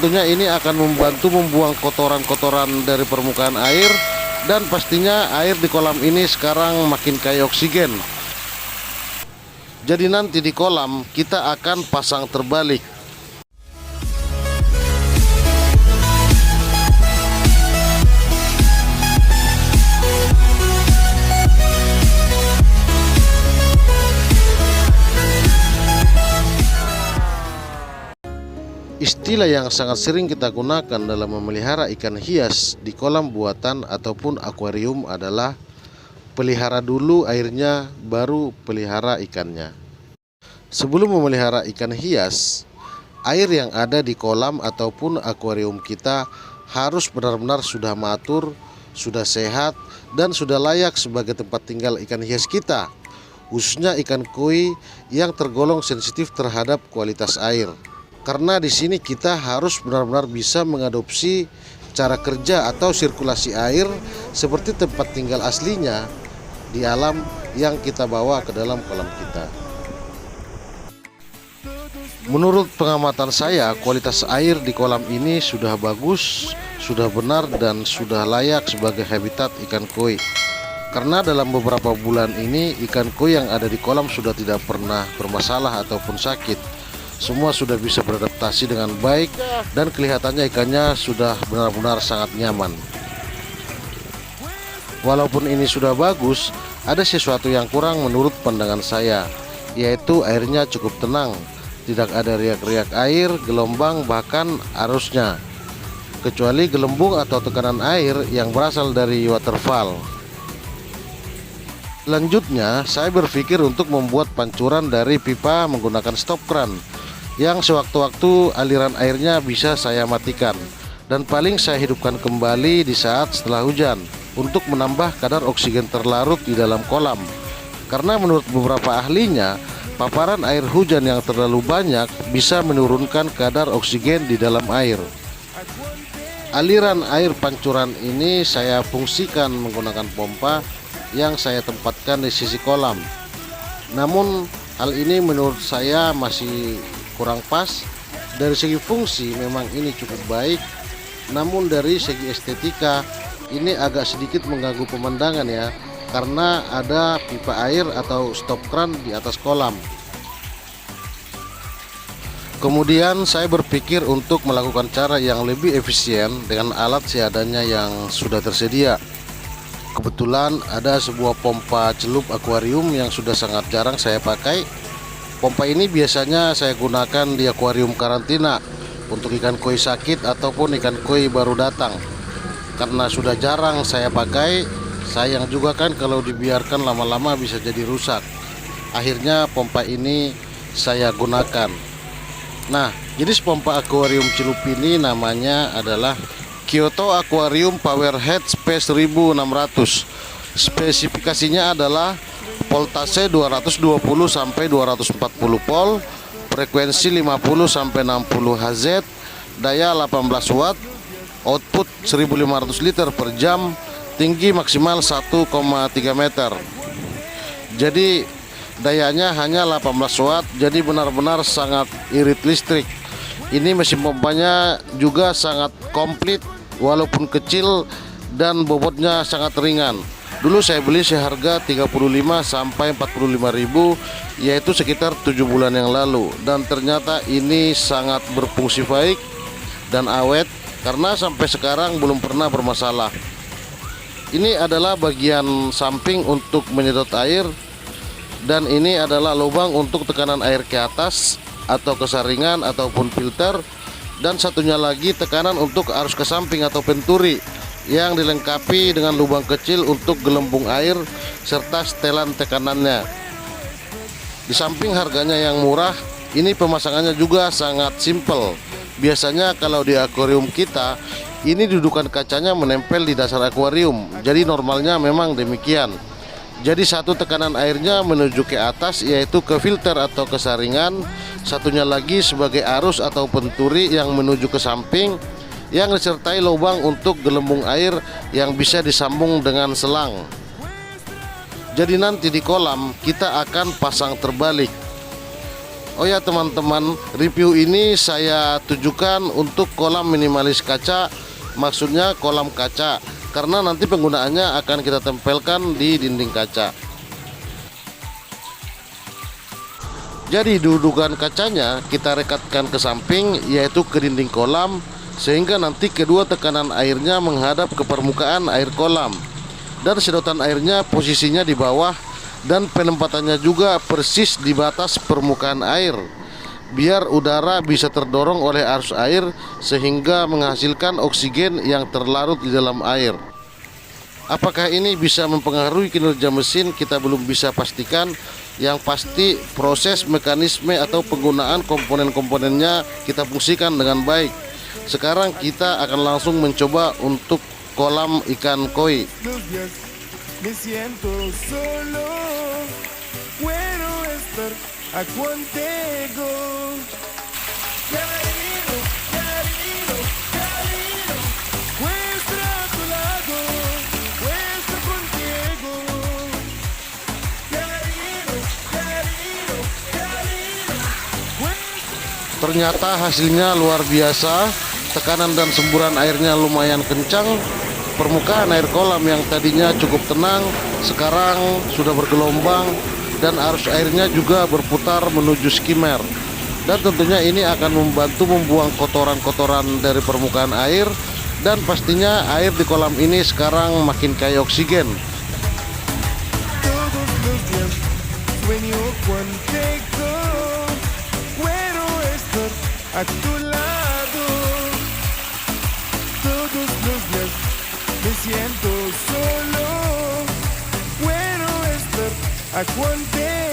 tentunya ini akan membantu membuang kotoran-kotoran dari permukaan air, dan pastinya air di kolam ini sekarang makin kaya oksigen. Jadi nanti di kolam kita akan pasang terbalik. Istilah yang sangat sering kita gunakan dalam memelihara ikan hias di kolam buatan ataupun akuarium adalah pelihara dulu airnya, baru pelihara ikannya. Sebelum memelihara ikan hias, air yang ada di kolam ataupun akuarium kita harus benar-benar sudah matur, sudah sehat, dan sudah layak sebagai tempat tinggal ikan hias kita, khususnya ikan koi yang tergolong sensitif terhadap kualitas air. Karena di sini kita harus benar-benar bisa mengadopsi cara kerja atau sirkulasi air seperti tempat tinggal aslinya di alam yang kita bawa ke dalam kolam kita. Menurut pengamatan saya, kualitas air di kolam ini sudah bagus, sudah benar, dan sudah layak sebagai habitat ikan koi. Karena dalam beberapa bulan ini ikan koi yang ada di kolam sudah tidak pernah bermasalah ataupun sakit. Semua sudah bisa beradaptasi dengan baik dan kelihatannya ikannya sudah benar-benar sangat nyaman. Walaupun ini sudah bagus, ada sesuatu yang kurang menurut pandangan saya, yaitu airnya cukup tenang, tidak ada riak-riak air, gelombang, bahkan arusnya, kecuali gelembung atau tekanan air yang berasal dari waterfall. Selanjutnya, saya berpikir untuk membuat pancuran dari pipa menggunakan stop kran yang sewaktu-waktu aliran airnya bisa saya matikan dan paling saya hidupkan kembali di saat setelah hujan untuk menambah kadar oksigen terlarut di dalam kolam. Karena menurut beberapa ahlinya, paparan air hujan yang terlalu banyak bisa menurunkan kadar oksigen di dalam air. Aliran air pancuran ini saya fungsikan menggunakan pompa yang saya tempatkan di sisi kolam. Namun hal ini menurut saya masih kurang pas. Dari segi fungsi memang ini cukup baik, namun dari segi estetika ini agak sedikit mengganggu pemandangan ya, karena ada pipa air atau stop kran di atas kolam. Kemudian saya berpikir untuk melakukan cara yang lebih efisien dengan alat seadanya yang sudah tersedia. Kebetulan ada sebuah pompa celup akuarium yang sudah sangat jarang saya pakai. Pompa ini biasanya saya gunakan di akuarium karantina untuk ikan koi sakit ataupun ikan koi baru datang. Karena sudah jarang saya pakai, sayang juga kan kalau dibiarkan lama-lama bisa jadi rusak. Akhirnya pompa ini saya gunakan. Nah, jenis pompa akuarium celup ini namanya adalah Kyoto Aquarium Powerhead Space 1600. Spesifikasinya adalah voltase 220 sampai 240 volt, frekuensi 50 sampai 60 Hz, daya 18 watt, output 1500 liter per jam, tinggi maksimal 1,3 meter. Jadi dayanya hanya 18 watt, jadi benar-benar sangat irit listrik. Ini mesin pompanya juga sangat komplit walaupun kecil dan bobotnya sangat ringan. Dulu saya beli seharga 35 sampai 45 ribu, yaitu sekitar 7 bulan yang lalu, dan ternyata ini sangat berfungsi baik dan awet karena sampai sekarang belum pernah bermasalah. Ini adalah bagian samping untuk menyedot air, dan ini adalah lubang untuk tekanan air ke atas atau kesaringan ataupun filter, dan satunya lagi tekanan untuk arus ke samping atau penturi yang dilengkapi dengan lubang kecil untuk gelembung air serta setelan tekanannya. Di samping harganya yang murah, ini pemasangannya juga sangat simple. Biasanya kalau di akuarium kita, ini dudukan kacanya menempel di dasar akuarium, jadi normalnya memang demikian. Jadi satu tekanan airnya menuju ke atas, yaitu ke filter atau ke saringan, satunya lagi sebagai arus atau penturi yang menuju ke samping, yang disertai lubang untuk gelembung air yang bisa disambung dengan selang. Jadi nanti di kolam kita akan pasang terbalik. Oh ya teman-teman, review ini saya tujukan untuk kolam minimalis kaca, maksudnya kolam kaca, karena nanti penggunaannya akan kita tempelkan di dinding kaca. Jadi dudukan kacanya kita rekatkan ke samping, yaitu ke dinding kolam, sehingga nanti kedua tekanan airnya menghadap ke permukaan air kolam, dan sedotan airnya posisinya di bawah, dan penempatannya juga persis di batas permukaan air, biar udara bisa terdorong oleh arus air sehingga menghasilkan oksigen yang terlarut di dalam air. Apakah ini bisa mempengaruhi kinerja mesin, kita belum bisa pastikan. Yang pasti proses, mekanisme atau penggunaan komponen-komponennya kita fungsikan dengan baik. Sekarang kita akan langsung mencoba untuk kolam ikan koi. Ternyata hasilnya luar biasa. Tekanan dan semburan airnya lumayan kencang. Permukaan air kolam yang tadinya cukup tenang sekarang sudah bergelombang, dan arus airnya juga berputar menuju skimmer. Dan tentunya ini akan membantu membuang kotoran-kotoran dari permukaan air, dan pastinya air di kolam ini sekarang makin kaya oksigen. A tu lado, todos los días me siento solo. Quiero estar contigo.